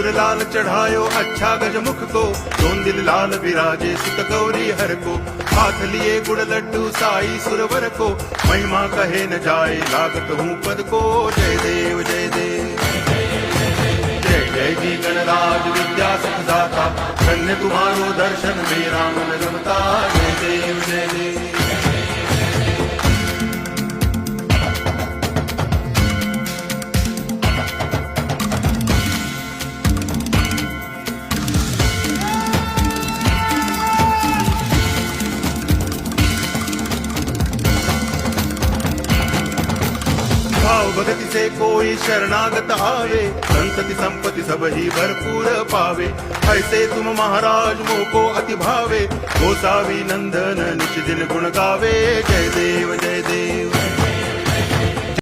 सिंदूर लाल चढ़ायो अच्छा गजमुख को, दोन दिल लाल विराजे सुत गौरी हर को, हाथ लिए गुड़ लड्डू साई सुरवर को, महिमा कहे न जाए लागत हूँ पद को। जय देव जय देव जय जय जी गणराज विद्या सुख दाता, धन्य तुम्हारो दर्शन मेरा मन रमता। जय देव जय देव भाव भगति से कोई शरणागत आवे, संतति संपत्ति सब ही भरपूर पावे। ऐसे तुम महाराज मोको अति भावे, गोसावी नंदन निच दिन गुण गावे। जय देव जय देव